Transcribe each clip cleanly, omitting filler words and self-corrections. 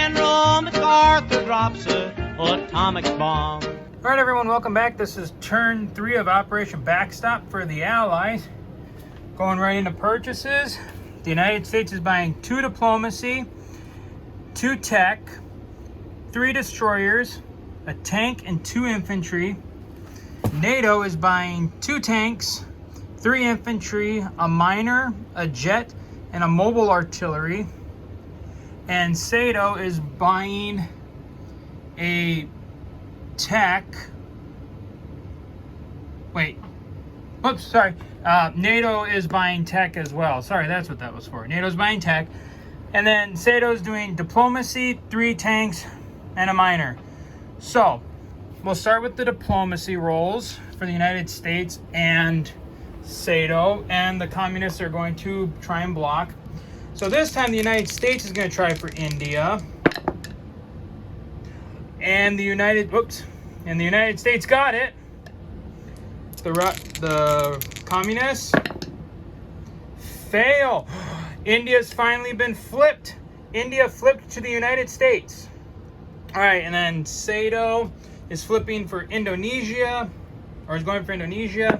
General MacArthur drops a atomic bomb. All right, everyone, welcome back. This is turn 3 of Operation Backstop for the Allies. Going right into purchases. The United States is buying 2 diplomacy, 2 tech, 3 destroyers, a tank, and 2 infantry. NATO is buying 2 tanks, 3 infantry, a miner, a jet, and a mobile artillery. And SATO is buying a tech. Wait. Oops, sorry. NATO is buying tech as well. Sorry, that's what that was for. NATO's buying tech. And then SATO's doing diplomacy, 3 tanks, and a miner. So, we'll start with the diplomacy rolls for the United States and SATO. And the communists are going to try and block. So this time the United States is going to try for India. And the United States got it. The communists fail. India's finally been flipped. India flipped to the United States. All right, and then SATO is flipping for Indonesia, or is going for Indonesia.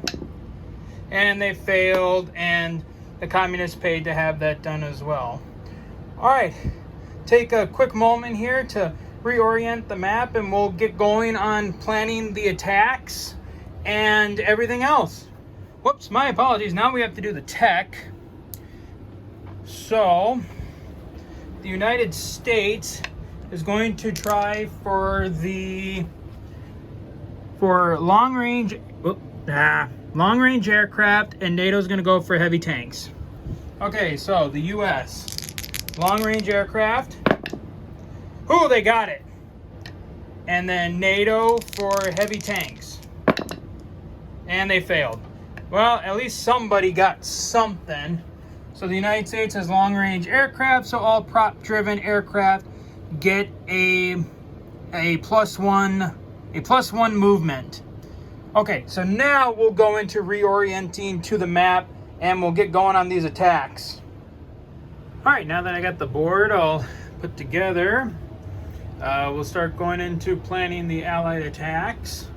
And they failed, and the communists paid to have that done as well. All right, take a quick moment here to reorient the map, and we'll get going on planning the attacks and everything else. Whoops, my apologies. Now we have to do the tech. So, the United States is going to try for long-range aircraft, and NATO's going to go for heavy tanks. Okay, so the U.S. long-range aircraft. Ooh, they got it. And then NATO for heavy tanks. And they failed. Well, at least somebody got something. So the United States has long-range aircraft, so all prop-driven aircraft get a plus one movement. Okay, so now we'll go into reorienting to the map, and we'll get going on these attacks. All right, now that I got the board all put together, we'll start going into planning the Allied attacks.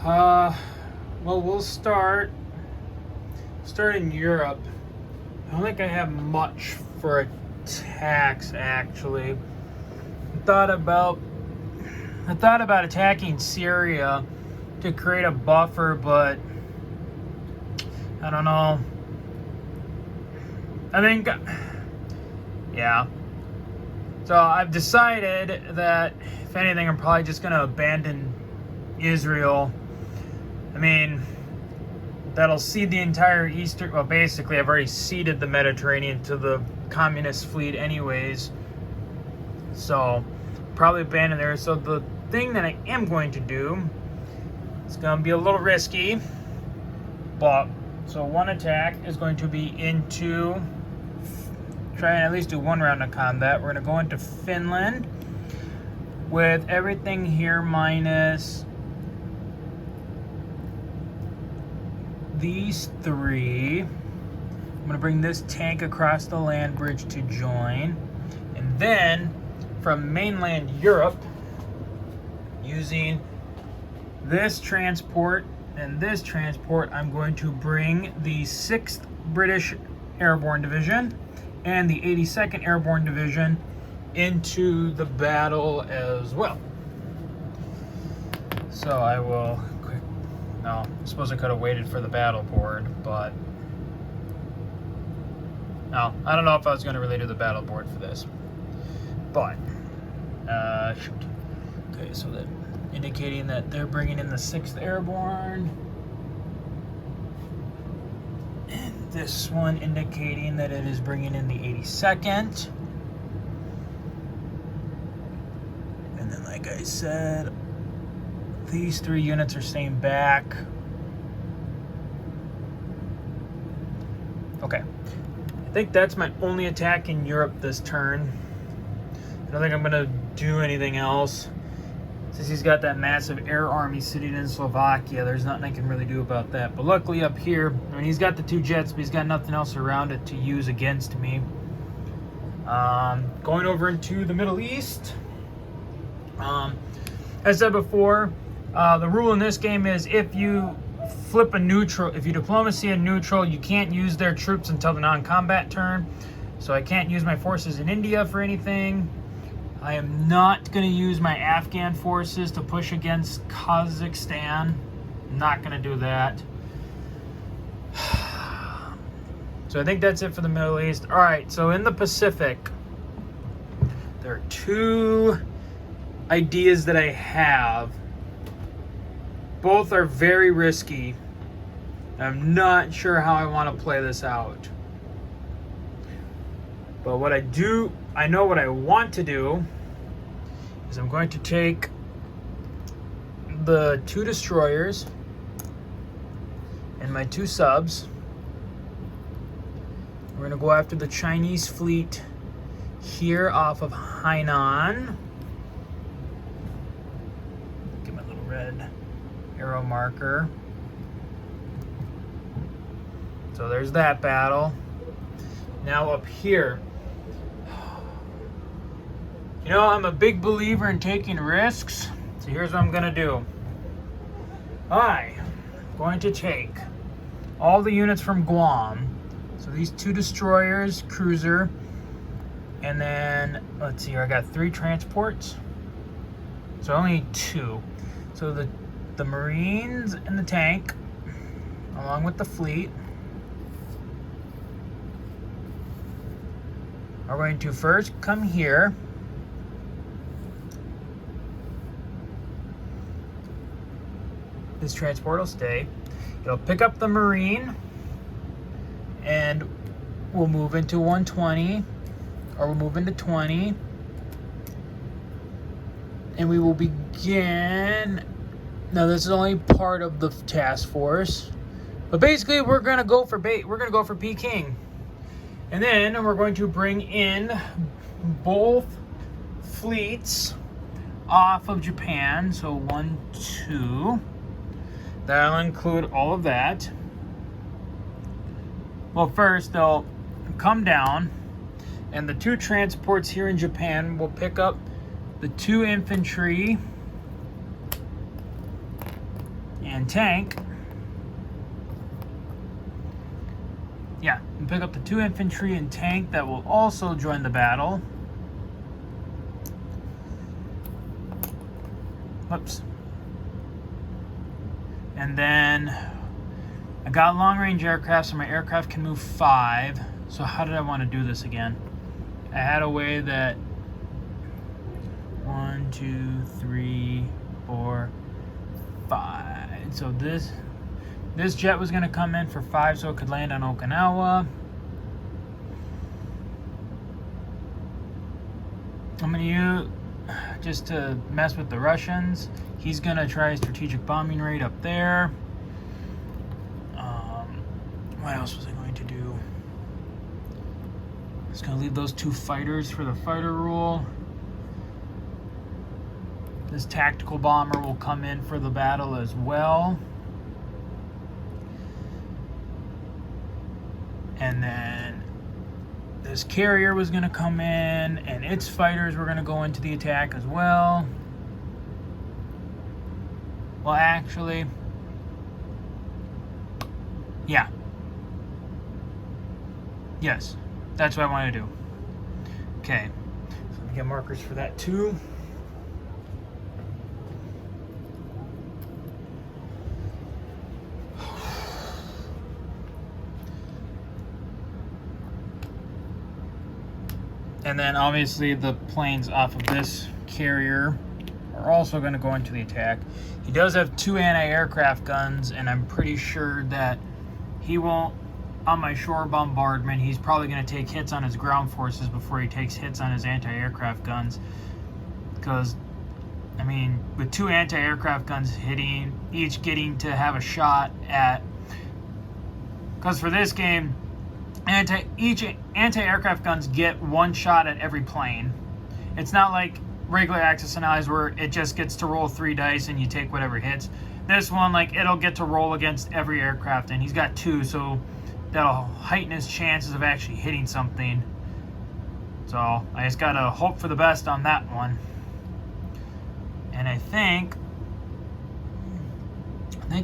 Well, we'll start in Europe. I don't think I have much for attacks, actually. I thought about attacking Syria to create a buffer, but I don't know. I think, yeah. So I've decided that, if anything, I'm probably just going to abandon Israel. I mean, that'll cede the entire eastern... Well, basically, I've already ceded the Mediterranean to the communist fleet anyways. So, probably abandon there. So the thing that I am going to do, it's going to be a little risky, but... So one attack is going to be into... Try and at least do 1 round of combat. We're going to go into Finland with everything here minus these 3. I'm going to bring this tank across the land bridge to join. And then from mainland Europe, using this transport and this transport, I'm going to bring the 6th British Airborne Division and the 82nd Airborne Division into the battle as well. So I will no, I suppose I could have waited for the battle board, but no, I don't know if I was going to really do the battle board for this. But shoot. Okay, so that indicating that they're bringing in the 6th Airborne. And this one indicating that it is bringing in the 82nd. And then, like I said, these 3 units are staying back. Okay. I think that's my only attack in Europe this turn. I don't think I'm going to do anything else. Since he's got that massive air army sitting in Slovakia, there's nothing I can really do about that. But luckily up here, I mean, he's got the 2 jets, but he's got nothing else around it to use against me. Going over into the Middle East. As I said before, the rule in this game is if you flip a neutral, if you diplomacy a neutral, you can't use their troops until the non-combat turn. So I can't use my forces in India for anything. I am not going to use my Afghan forces to push against Kazakhstan. Not going to do that. So I think that's it for the Middle East. All right, so in the Pacific, there are two ideas that I have. Both are very risky. I'm not sure how I want to play this out. But what I know what I want to do is I'm going to take the 2 destroyers and my 2 subs. We're going to go after the Chinese fleet here off of Hainan. Get my little red arrow marker. So there's that battle. Now up here. You know, I'm a big believer in taking risks. So here's what I'm going to do. I'm going to take all the units from Guam. So these 2 destroyers, cruiser, and then, let's see here, I got 3 transports. So only 2. So the Marines and the tank, along with the fleet, are going to first come here. This transport will stay. It'll pick up the Marine, and we'll move into 120, or we'll move into 20, and we will begin. Now this is only part of the task force, but basically we're gonna go for Peking, and then we're going to bring in both fleets off of Japan. So 1, 2. That'll include all of that. Well, first they'll come down, and the 2 transports here in Japan will pick up the 2 infantry and tank. Yeah, and pick up the 2 infantry and tank that will also join the battle. Whoops. And then I got long-range aircraft, so my aircraft can move 5. So how did I want to do this again? I had a way that 1, 2, 3, 4, 5. So this jet was going to come in for 5, so it could land on Okinawa. I'm going to use, just to mess with the Russians, he's going to try a strategic bombing raid up there. What else was I going to do? I was going to leave those 2 fighters for the fighter rule. This tactical bomber will come in for the battle as well. And then this carrier was going to come in, and its fighters were going to go into the attack as well. Well, actually, yeah. Yes, that's what I want to do. Okay, so let me get markers for that too. And then obviously the planes off of this carrier are also going to go into the attack. He does have 2 anti-aircraft guns, and I'm pretty sure that he won't, on my shore bombardment, he's probably going to take hits on his ground forces before he takes hits on his anti-aircraft guns. Because, I mean, with 2 anti-aircraft guns hitting, each getting to have a shot at... Because for this game, each anti-aircraft guns get 1 shot at every plane. It's not like regular Axis and Allies where it just gets to roll 3 dice and you take whatever hits. This one, like, it'll get to roll against every aircraft, and he's got 2, so that'll heighten his chances of actually hitting something. So I just gotta hope for the best on that one. And I think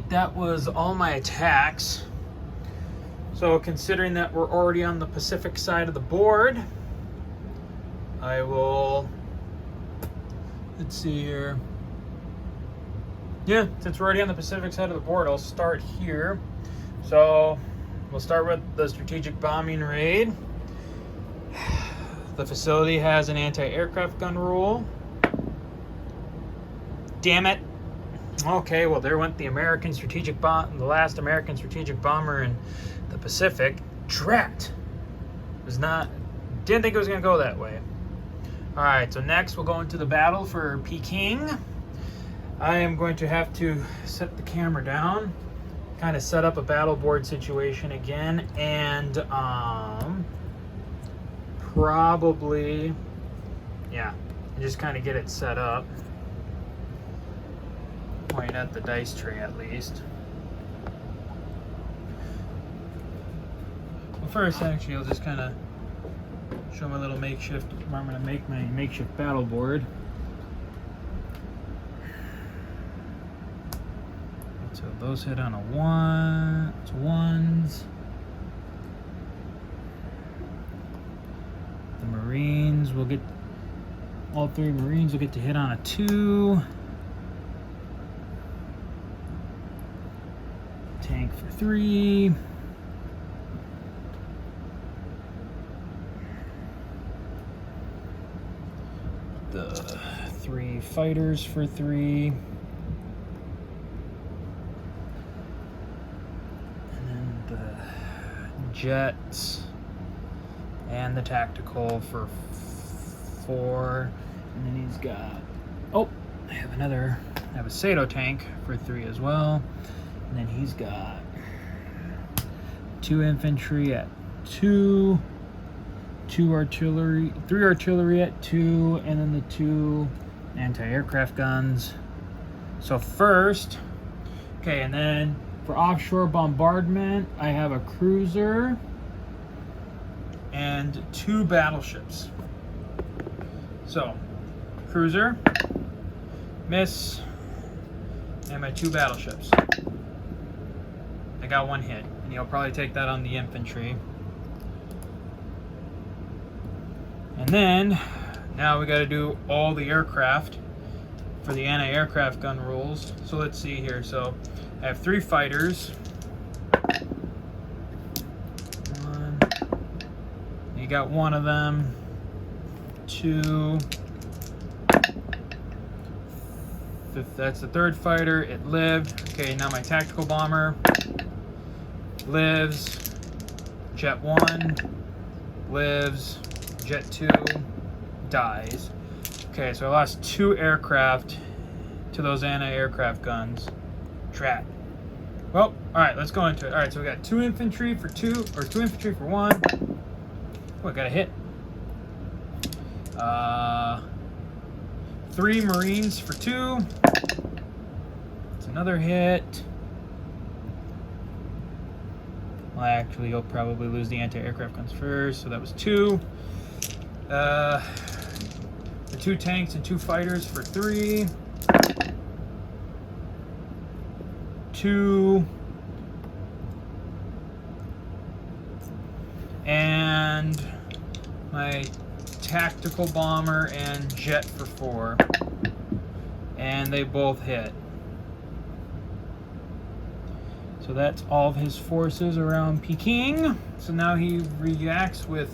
that was all my attacks. So considering that we're already on the Pacific side of the board, I will, let's see here. Yeah, since we're already on the Pacific side of the board, I'll start here. So we'll start with the strategic bombing raid. The facility has an anti-aircraft gun rule. Damn it. Okay, well there went the the last American strategic bomber in the Pacific. Drat. Didn't think it was gonna go that way. Alright, so next we'll go into the battle for Peking. I am going to have to set the camera down, kind of set up a battle board situation again, and probably, yeah, just kind of get it set up. Point at the dice tray at least. Well, first, actually, I'll just kind of show my little makeshift, where I'm going to make my makeshift battle board. So those hit on a 1, it's ones. The Marines will get, all 3 Marines will get to hit on a 2. Tank for 3. The 3 fighters for 3. And then the jets and the tactical for 4. And then he's got, oh, I have a Sato tank for 3 as well. And then he's got 2 infantry at 2, 3 artillery at 2, and then the 2 anti-aircraft guns. So first, okay, and then for offshore bombardment, I have a cruiser and 2 battleships. So, cruiser, miss, and my 2 battleships. I got 1 hit, and you'll probably take that on the infantry. And then, now we got to do all the aircraft for the anti-aircraft gun rules. So let's see here. So I have 3 fighters. 1. You got 1 of them. 2. That's the 3rd fighter. It lived. Okay, now my tactical bomber lives. Jet 1 lives. Jet 2 dies. Okay, so I lost 2 aircraft to those anti-aircraft guns. Drat. Well, alright, let's go into it. Alright, so we got 2 infantry for 2, or 2 infantry for 1. Oh, I got a hit. 3 Marines for 2. That's another hit. Well, actually, you'll probably lose the anti-aircraft guns first, so that was 2. The 2 tanks and 2 fighters for 3. 2. And my tactical bomber and jet for 4. And they both hit. So that's all of his forces around Peking. So now he reacts with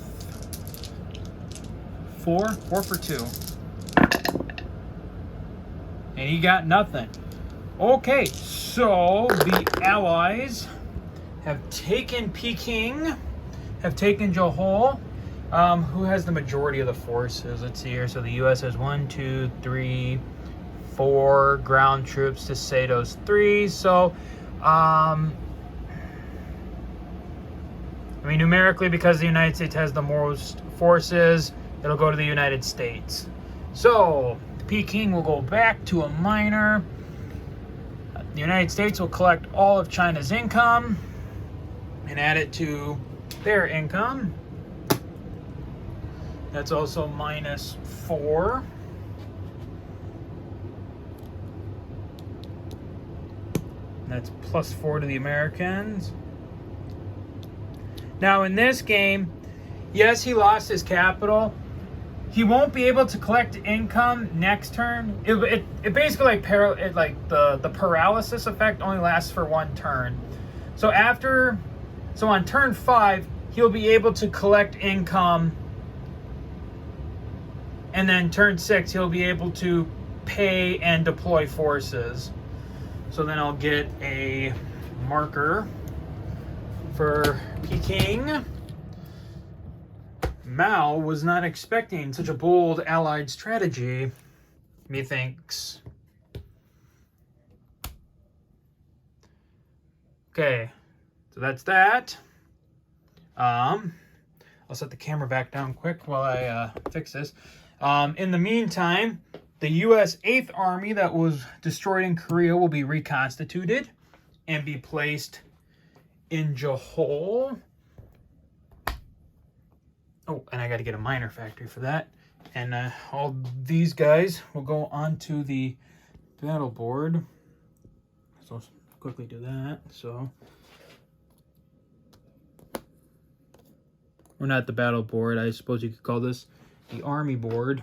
4 for 2. And he got nothing. Okay, so the Allies have taken Peking, have taken Johor. Who has the majority of the forces? Let's see here. So the U.S. has 1, 2, 3, 4 ground troops to Sato's 3. So, I mean, numerically, because the United States has the most forces, it'll go to the United States. So, Peking will go back to a minor. The United States will collect all of China's income and add it to their income. That's also -4. That's +4 to the Americans. Now in this game, yes, he lost his capital. He won't be able to collect income next turn. It basically like the paralysis effect only lasts for 1 turn. So on turn 5, he'll be able to collect income, and then turn 6 he'll be able to pay and deploy forces. So then I'll get a marker for Peking. Mao was not expecting such a bold Allied strategy, methinks. Okay, so that's that. I'll set the camera back down quick while I fix this. In the meantime, the U.S. 8th Army that was destroyed in Korea will be reconstituted and be placed in Johor. Oh, and I got to get a miner factory for that. And all these guys will go onto the battle board. So I'll quickly do that. So we're not the battle board. I suppose you could call this the army board.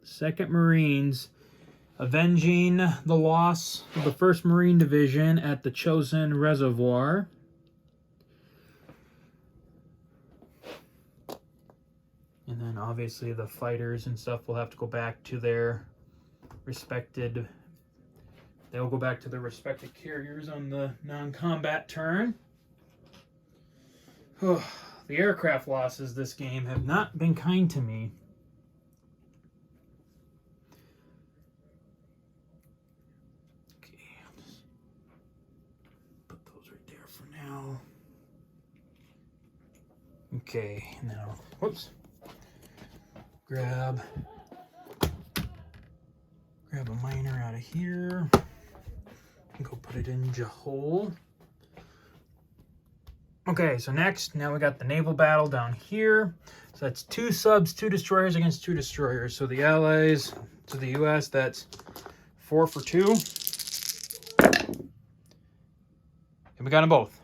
2nd Marines avenging the loss of the 1st Marine Division at the Chosin Reservoir. And then obviously the fighters and stuff will have to go back to their respected... They'll go back to their respected carriers on the non-combat turn. The aircraft losses this game have not been kind to me. Okay, I'll just put those right there for now. Okay, now, whoops. Grab a miner out of here and go put it in Johor. Okay, so next, now we got the naval battle down here. So that's 2 subs, 2 destroyers against 2 destroyers. So the Allies, to the US, that's 4 for 2. And we got them both.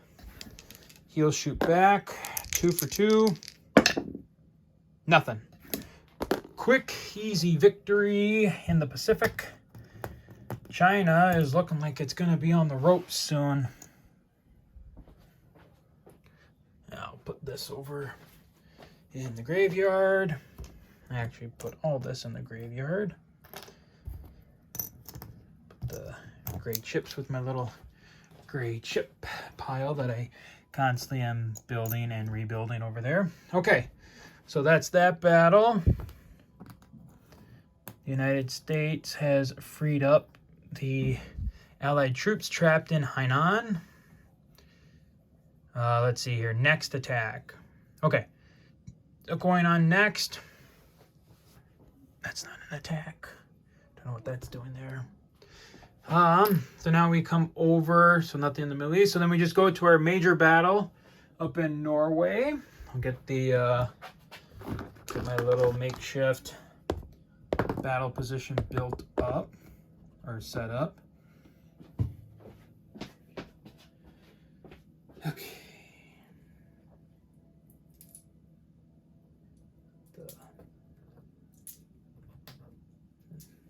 He'll shoot back, 2 for 2. Nothing. Quick, easy victory in the Pacific. China is looking like it's going to be on the ropes soon. I'll put this over in the graveyard. I actually put all this in the graveyard. Put the gray chips with my little gray chip pile that I constantly am building and rebuilding over there. Okay, so that's that battle. The United States has freed up the Allied troops trapped in Hainan. Let's see here. Next attack. Okay. So going on next. That's not an attack. Don't know what that's doing there. So now we come over. So nothing in the Middle East. So then we just go to our major battle up in Norway. I'll get the get my little makeshift battle position built up or set up. Okay.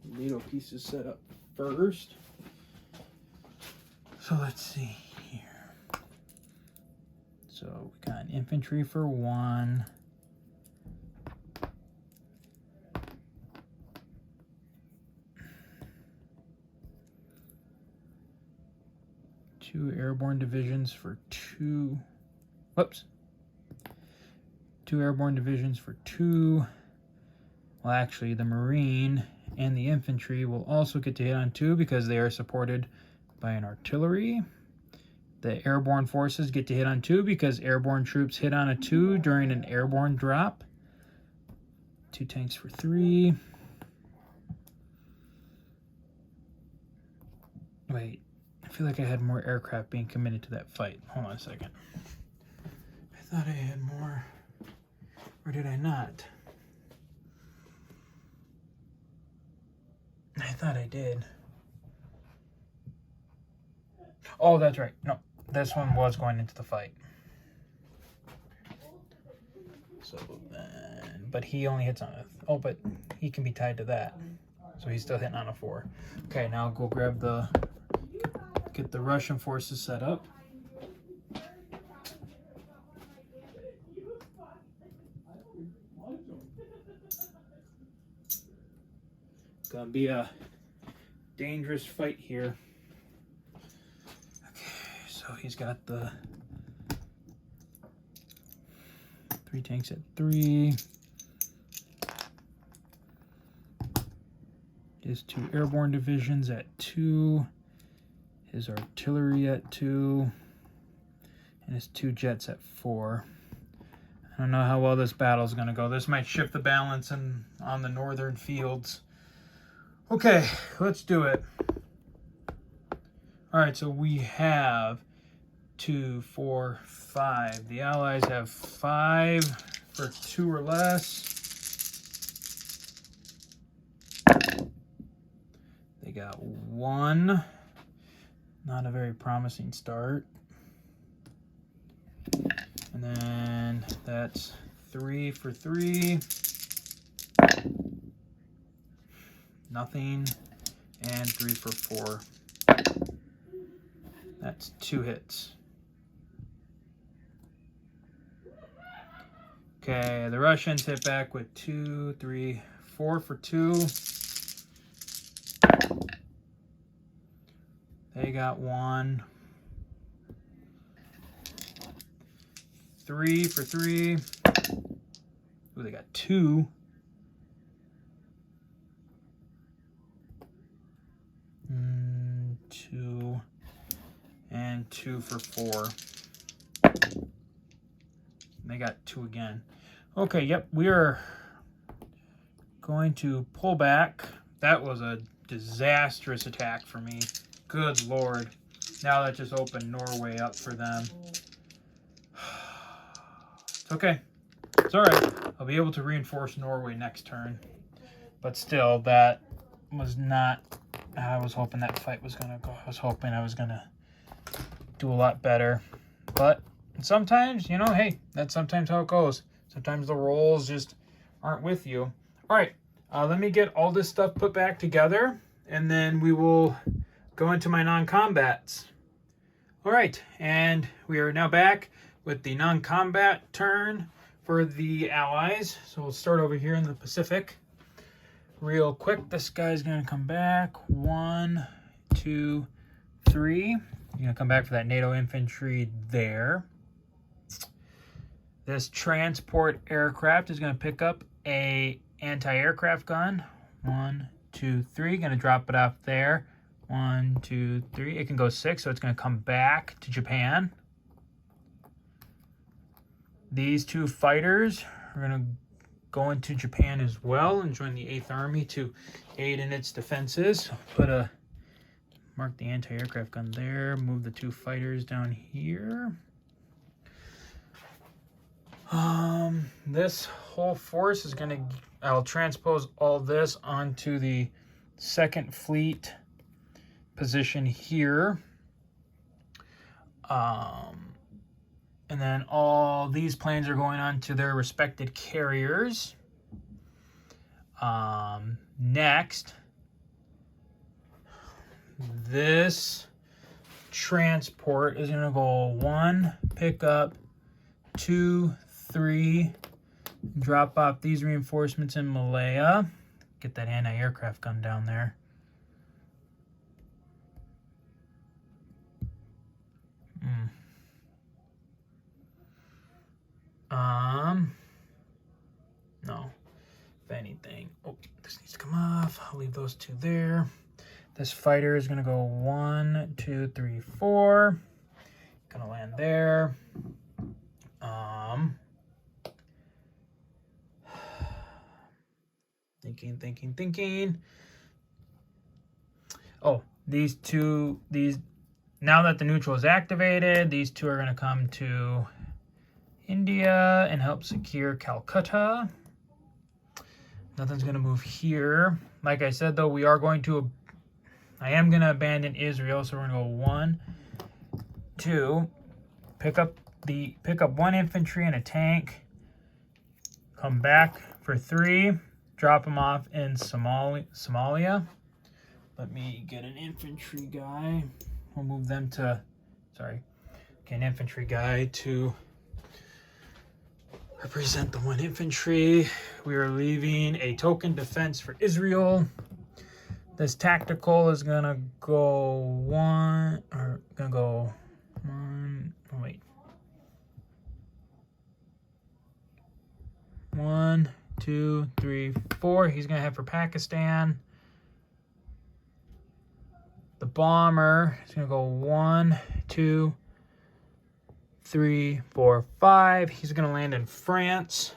The NATO piece is set up first. So let's see here. So we got infantry for 1. Two airborne divisions for 2. Whoops. 2 airborne divisions for 2. Well, actually, the Marine and the infantry will also get to hit on 2 because they are supported by an artillery. The airborne forces get to hit on 2 because airborne troops hit on a 2 during an airborne drop. 2 tanks for 3. Wait. I feel like I had more aircraft being committed to that fight. Hold on a second. I thought I had more. Or did I not? I thought I did. Oh, that's right. No, this one was going into the fight. So then, but he only hits on a, oh, but he can be tied to that. So he's still hitting on a 4. Okay, now I'll go grab get the Russian forces set up. Gonna be a dangerous fight here. Okay, so he's got the 3 tanks at 3. His 2 airborne divisions at 2. His artillery at 2. And his 2 jets at 4. I don't know how well this battle is going to go. This might shift the balance on the northern fields. Okay, let's do it. All right, so we have 2, 4, 5. The Allies have 5 for 2 or less. They got 1. Not a very promising start. And then that's 3 for 3. Nothing. And 3 for 4. That's 2 hits. Okay, the Russians hit back with 2, 3, 4 for 2. They got 1. 3 for 3. Ooh, they got 2. Two. And 2 for 4. They got 2 again. Okay, yep, we are going to pull back. That was a disastrous attack for me. Good Lord. Now that just opened Norway up for them. It's okay. It's all right. I'll be able to reinforce Norway next turn. But still, that was not... I was hoping that fight was going to go. I was hoping I was going to do a lot better. But sometimes, you know, hey, that's sometimes how it goes. Sometimes the rolls just aren't with you. All right, let me get all this stuff put back together, and then we will go into my non-combats. All right, and we are now back with the non-combat turn for the Allies. So we'll start over here in the Pacific. Real quick, this guy's going to come back. 1, 2, 3. You're going to come back for that NATO infantry there. This transport aircraft is going to pick up a anti-aircraft gun. 1, 2, 3. Going to drop it off there. 1, 2, 3. It can go 6, so it's going to come back to Japan. These 2 fighters are going to go into Japan as well and join the 8th Army to aid in its defenses. Mark the anti-aircraft gun there. Move the 2 fighters down here. This whole force is going to... I'll transpose all this onto the 2nd Fleet position here. And then all these planes are going on to their respected carriers. Next, this transport is going to go 1, pick up 2, 3, drop off these reinforcements in Malaya. Get that anti-aircraft gun down there. No. If anything, oh, this needs to come off. I'll leave those 2 there. This fighter is gonna go 1, 2, 3, 4. Gonna land there. Thinking. Oh, these 2, now that the neutral is activated, these 2 are gonna come to, India and help secure Calcutta. Nothing's going to move here. Like I said, though, I am going to abandon Israel, so we're going to go 1, 2, pick up 1 infantry and a tank, come back for 3, drop them off in Somalia. Let me get an infantry guy. We'll move them to, an infantry guy to represent the 1 infantry. We are leaving a token defense for Israel. This tactical is gonna go 1, wait. 1, 2, 3, 4. He's gonna have for Pakistan. The bomber is gonna go 1, 2, 3, 4, 5. He's gonna land in France.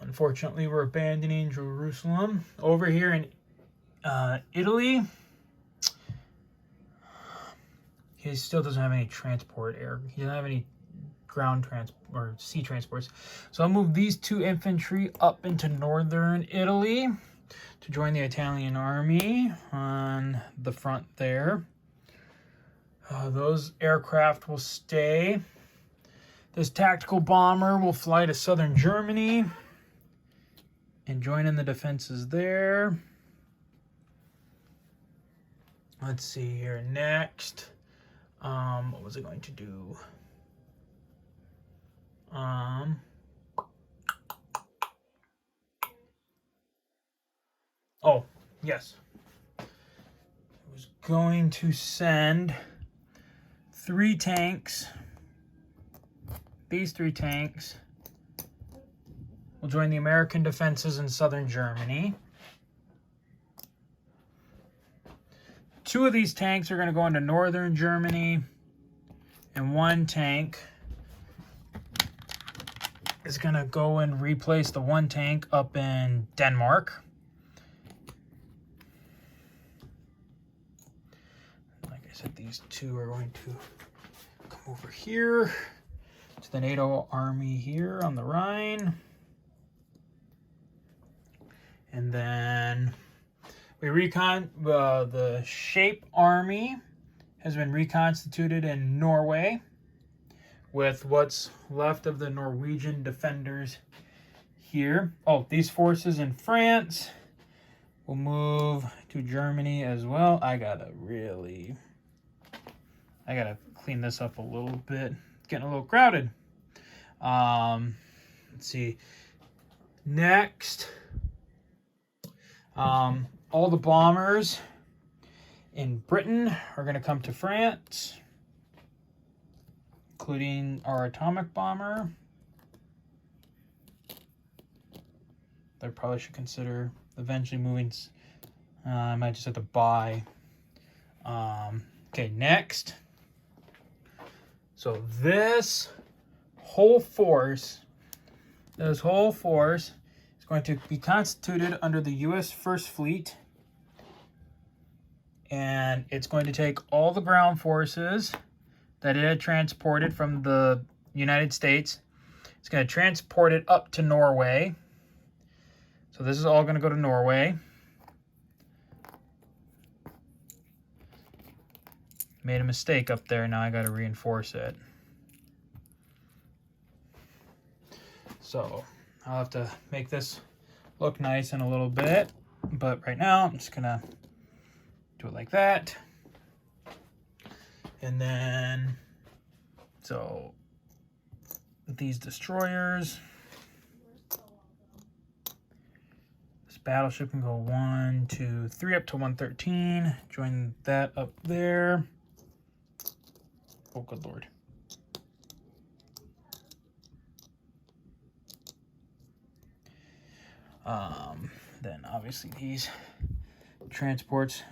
Unfortunately, we're abandoning Jerusalem. Over here in Italy, he still doesn't have any transport air. He doesn't have any ground transport or sea transports. So I'll move these 2 infantry up into northern Italy to join the Italian army on the front there. Those aircraft will stay. This tactical bomber will fly to southern Germany and join in the defenses there. Let's see here. Next, what was it going to do? Oh, yes. I was going to send 3 tanks. These 3 tanks will join the American defenses in southern Germany. 2 of these tanks are going to go into northern Germany, and 1 tank is going to go and replace the 1 tank up in Denmark. Like I said, these 2 are going to come over here to the NATO army here on the Rhine. And then the Shape Army has been reconstituted in Norway with what's left of the Norwegian defenders here. Oh, these forces in France will move to Germany as well. I gotta clean this up a little bit. It's getting a little crowded. Let's see. Next, all the bombers in Britain are going to come to France, including our atomic bomber. I probably should consider eventually moving. I might just have to buy. Okay, next. So this whole force is going to be constituted under the U.S. First Fleet, and it's going to take all the ground forces that it had transported from the United States. It's going to transport it up to Norway. So this is all going to go to Norway. Made a mistake up there. Now I got to reinforce it. So I'll have to make this look nice in a little bit. But right now, I'm just going to do it like that. And then, so these destroyers. This battleship can go 1, 2, 3 up to 113. Join that up there. Oh, good Lord. Then obviously these transports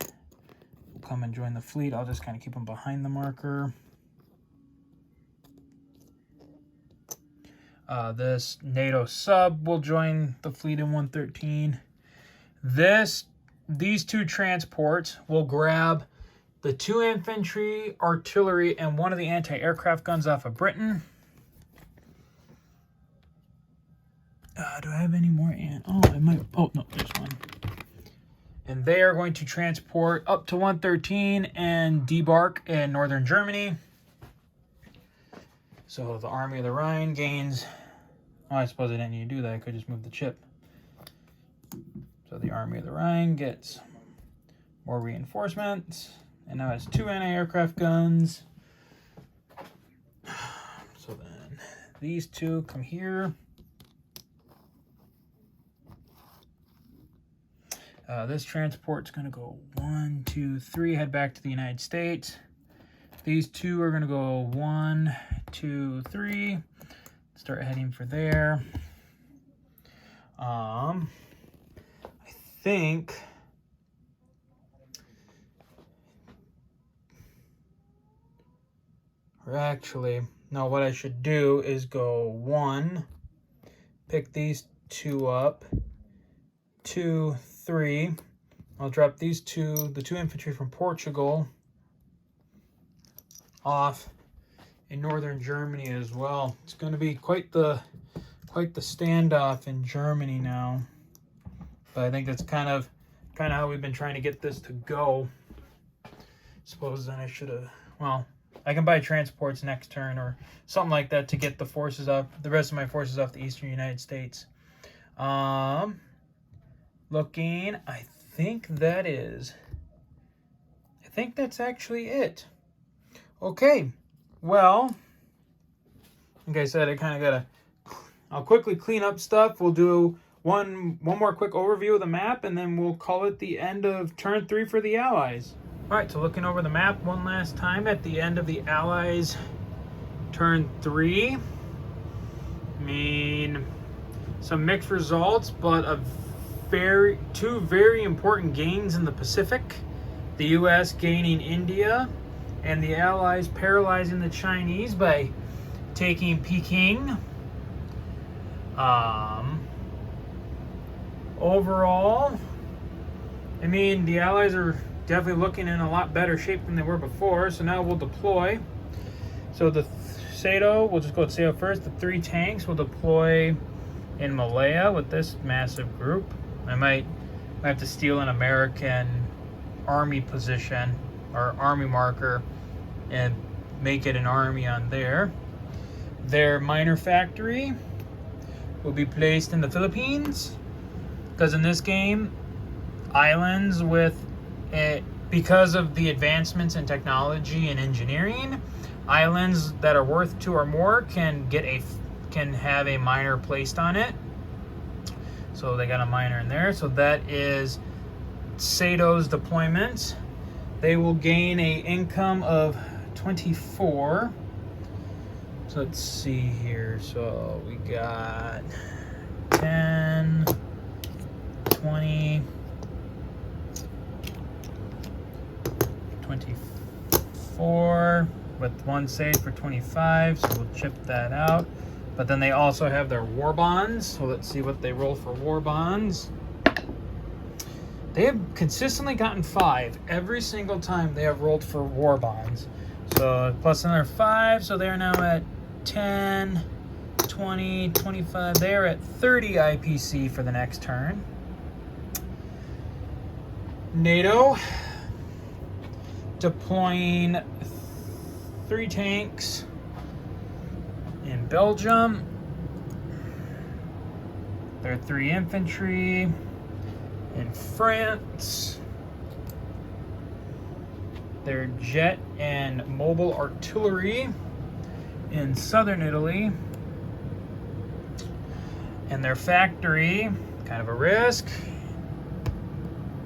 will come and join the fleet. I'll just kind of keep them behind the marker. This NATO sub will join the fleet in 113. These 2 transports will grab the 2 infantry, artillery, and 1 of the anti-aircraft guns off of Britain. Do I have any more? Oh, I might. Oh, no, there's one. And they are going to transport up to 113 and debark in northern Germany. So the Army of the Rhine gains... Oh, I suppose I didn't need to do that. I could just move the chip. So the Army of the Rhine gets more reinforcements. And now it's 2 anti-aircraft guns. So then these 2 come here. This transport's going to go 1, 2, 3, head back to the United States. These 2 are going to go 1, 2, 3. Start heading for there. I think or actually, no, what I should do is go 1, pick these 2 up, 2, 3. I'll drop these 2, the 2 infantry from Portugal, off in northern Germany as well. It's going to be quite the standoff in Germany now. But I think that's kind of how we've been trying to get this to go. Suppose then I should have, well, I can buy transports next turn or something like that to get the rest of my forces off the eastern United States. Looking, I think that's actually it. Okay, well, like I said, I'll quickly clean up stuff. We'll do one more quick overview of the map, and then we'll call it the end of turn 3 for the Allies. All right, so looking over the map one last time at the end of the Allies' turn 3. I mean, some mixed results, but two very important gains in the Pacific. The U.S. gaining India, and the Allies paralyzing the Chinese by taking Peking. Overall, I mean, the Allies are definitely looking in a lot better shape than they were before. So now we'll deploy. So the Sato, we'll just go with Sato first. The 3 tanks will deploy in Malaya with this massive group. I might have to steal an American army position or army marker and make it an army on there. Their miner factory will be placed in the Philippines, because in this game, islands because of the advancements in technology and engineering, islands that are worth 2 or more can have a miner placed on it. So they got a miner in there. So that is Sato's deployment. They will gain a income of 24. So let's see here. So we got 10, 20, 24 with 1 save for 25. So we'll chip that out. But then they also have their war bonds. So let's see what they roll for war bonds. They have consistently gotten 5 every single time they have rolled for war bonds. So plus another 5, so they're now at 10, 20, 25. They are at 30 IPC for the next turn. NATO deploying 3 tanks in Belgium. Their 3 infantry in France. Their jet and mobile artillery in southern Italy. And their factory, kind of a risk,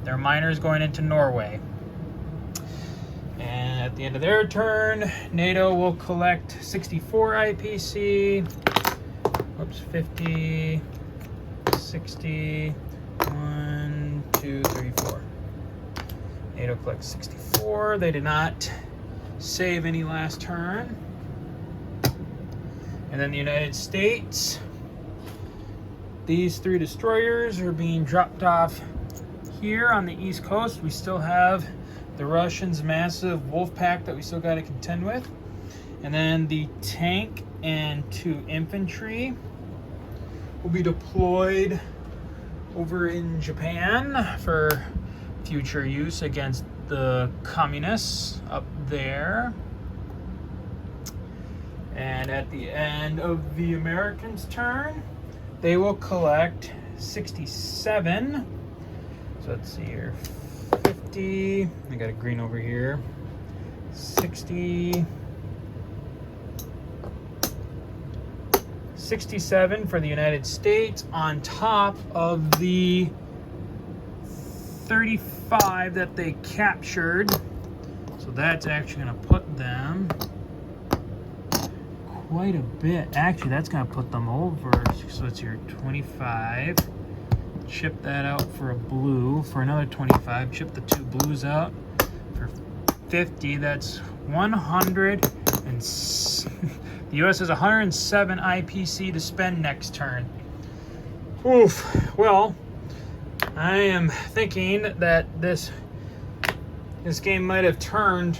their miners going into Norway. And at the end of their turn, NATO will collect 64 IPC. Whoops, 50, 60, 1, 2, 3, 4. NATO collects 64. They did not save any last turn. And then the United States, these 3 destroyers are being dropped off here on the East Coast. We still have the Russians' massive wolf pack that we still got to contend with. And then the tank and 2 infantry will be deployed over in Japan for future use against the communists up there. And at the end of the Americans' turn, they will collect 67. So let's see here. 50. I got a green over here. 60. 67 for the United States on top of the 35 that they captured. So that's actually going to put them quite a bit. Actually, that's going to put them over. So it's your 25. Chip that out for a blue. For another 25, chip the 2 blues out. For 50, that's 100. And the U.S. has 107 IPC to spend next turn. Oof. Well, I am thinking that this game might have turned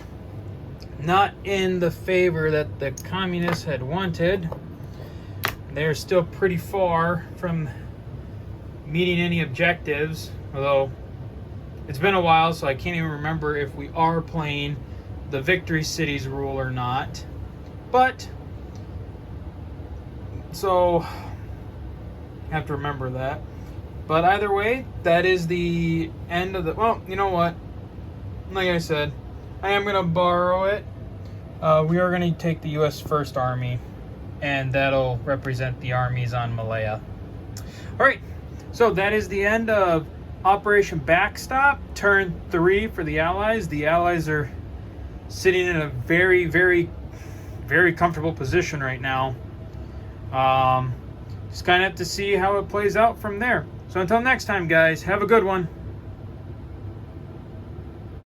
not in the favor that the communists had wanted. They're still pretty far from meeting any objectives, although it's been a while, so I can't even remember if we are playing the Victory Cities rule or not. But so I have to remember that. But either way, that is the end of the... Well, you know what? Like I said, I am going to borrow it. We are going to take the U.S. First Army, and that'll represent the armies on Malaya. All right, so that is the end of Operation Backstop, turn 3 for the Allies. The Allies are sitting in a very, very, very comfortable position right now. Just kind of have to see how it plays out from there. So until next time, guys, have a good one.